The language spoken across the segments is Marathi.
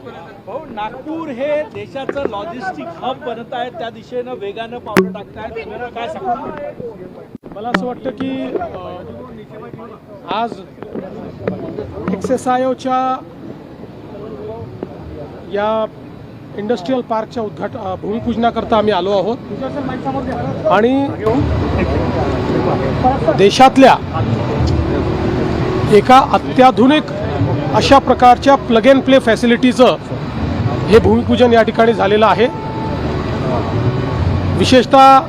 भाऊ, नागपूर हे देशाचं लॉजिस्टिक हब बनत आहे, त्या दिशेनं वेगानं पावलं टाकतायत. काय सांगू? मला असं वाटतं की आज एक्सेसायोच्या या इंडस्ट्रियल पार्कच्या भूमिपूजनाकरता आम्ही आलो आहोत आणि देशातल्या एका अत्याधुनिक अशा प्रकारच्या प्लग अँड प्ले फॅसिलिटीचं हे भूमिपूजन या ठिकाणी झालेलं आहे. विशेषतः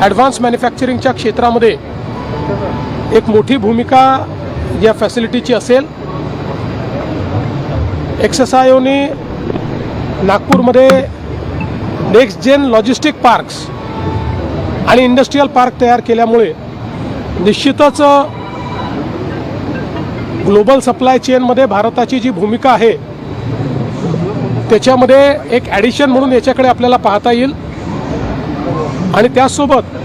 ॲडव्हान्स मॅन्युफॅक्चरिंगच्या क्षेत्रामध्ये एक मोठी भूमिका या फॅसिलिटीची असेल. एक्सेसायोने नागपूरमध्ये नेक्स्ट जेन लॉजिस्टिक पार्क्स आणि इंडस्ट्रियल पार्क तयार केल्यामुळे निश्चितच ग्लोबल सप्लाय चेनमध्ये भारताची जी भूमिका आहे त्याच्यामध्ये एक ॲडिशन म्हणून याच्याकडे आपल्याला पाहता येईल. आणि त्यासोबत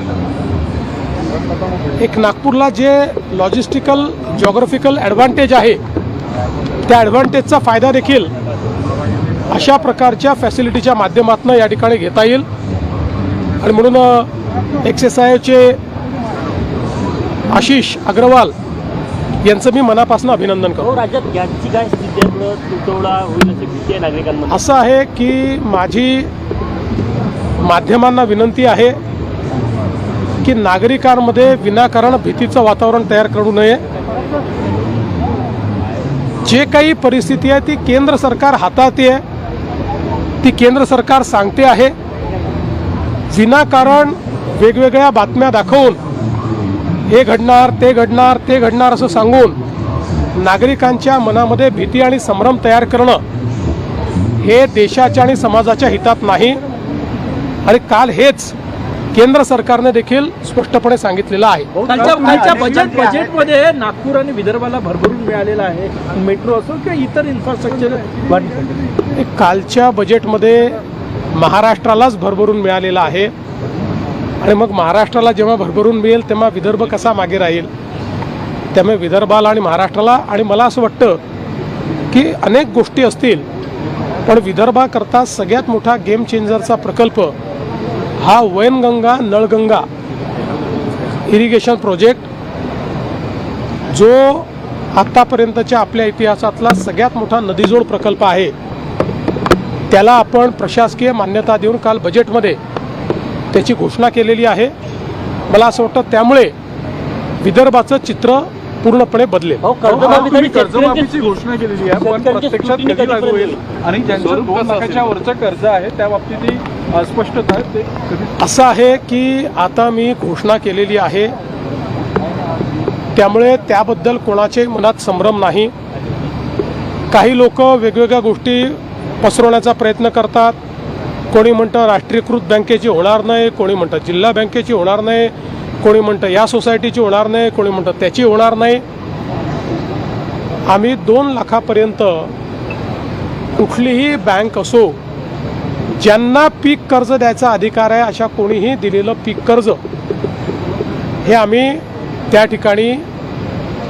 एक नागपूरला जे लॉजिस्टिकल जॉग्राफिकल ॲडव्हान्टेज आहे त्या ॲडव्हान्टेजचा फायदा देखील अशा प्रकारच्या फॅसिलिटीच्या माध्यमातून या ठिकाणी घेता येईल. आणि म्हणून एक्सेसायोचे आशिष अग्रवाल यांचं मी मनापासून अभिनंदन करतो. राज्यात गॅसची काय स्थिती आहे? तुटवडा होईल अशी भीती आहे नागरिकांमध्ये. असं आहे की माझी माध्यमांना विनंती आहे की नागरिकांमध्ये विनाकारण भीतीचं वातावरण तयार करू नये. जे काही परिस्थिती आहे ती केंद्र सरकार हाताळते आहे, ती केंद्र सरकार सांगते आहे. विनाकारण वेगवेगळ्या बातम्या दाखवून हे घडणार ते घडणार ते घडणार असं सांगून नागरिकांच्या मनामध्ये भीती आणि संभ्रम तयार करणं हे देशाच्या आणि समाजाच्या हितात नाही. आणि काल हेच केंद्र सरकारने देखील स्पष्टपणे सांगितलेलं आहे. कालच्या बजेटमध्ये नागपूर आणि विदर्भाला भरभरून मिळालेला आहे, मेट्रो असो किंवा इतर इन्फ्रास्ट्रक्चर. कालच्या बजेटमध्ये महाराष्ट्रालाच भरभरून मिळालेला आहे आणि मग महाराष्ट्राला जेव्हा भरभरून मिळेल तेव्हा विदर्भ कसा मागे राहील. त्यामुळे विदर्भाला आणि महाराष्ट्राला आणि मला असं वाटतं की अनेक गोष्टी असतील पण विदर्भाकरता सगळ्यात मोठा गेम चेंजरचा प्रकल्प हा वैनगंगा नळगंगा इरिगेशन प्रोजेक्ट जो आत्तापर्यंतच्या आपल्या इतिहासातला सगळ्यात मोठा नदीजोड प्रकल्प आहे. त्याला आपण प्रशासकीय मान्यता देऊन काल बजेटमध्ये त्याची घोषणा केलेली आहे. मला असं वाटतं त्यामुळे विदर्भाचं चित्र पूर्णपणे बदलेल. कर्जमाफीची घोषणा केलेली आहे पण प्रत्यक्षात कधी लागू होईल आणि ज्यांचं 2 लाखाच्या वरचं कर्ज आहे त्या बाबतीत स्पष्टता आहे. असं आहे की आता मी घोषणा केलेली आहे त्यामुळे त्याबद्दल कोणाच्याही मनात संभ्रम नाही. काही लोक वेगवेगळ्या गोष्टी पसरवण्याचा प्रयत्न करतात. कोणी म्हणतं राष्ट्रीयकृत बँकेची होणार नाही, कोणी म्हणतं जिल्हा बँकेची होणार नाही, कोणी म्हणतं या सोसायटीची होणार नाही, कोणी म्हणतं त्याची होणार नाही. आम्ही 2 लाखापर्यंत कुठलीही बँक असो ज्यांना पीक कर्ज द्यायचा अधिकार आहे अशा कोणीही दिलेलं पीक कर्ज हे आम्ही त्या ठिकाणी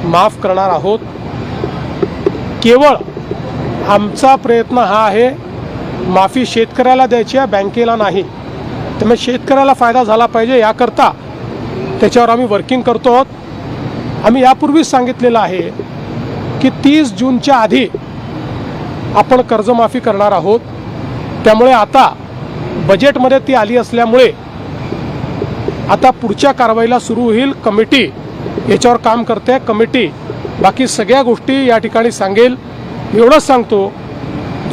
माफ करणार आहोत. केवळ आमचा प्रयत्न हा आहे माफी शेतकऱ्याला द्यायची आहे, बँकेला नाही. त्यामुळे शेतकऱ्याला फायदा झाला पाहिजे याकरता त्याच्यावर आम्ही वर्किंग करतो आहोत. आम्ही यापूर्वीच सांगितलेलं आहे की 30 जूनच्या आधी आपण कर्जमाफी करणार आहोत. त्यामुळे आता बजेटमध्ये ती आली असल्यामुळे आता पुढच्या कारवाईला सुरू होईल. कमिटी याच्यावर काम करते. कमिटी बाकी सगळ्या गोष्टी या ठिकाणी सांगेल. एवढंच सांगतो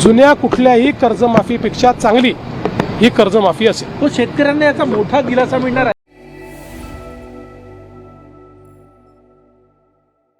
जुन्या कुठल्याही कर्जमाफीपेक्षा चांगली ही कर्जमाफी असेल. शेतकऱ्यांना याचा मोठा दिलासा मिळणार आहे.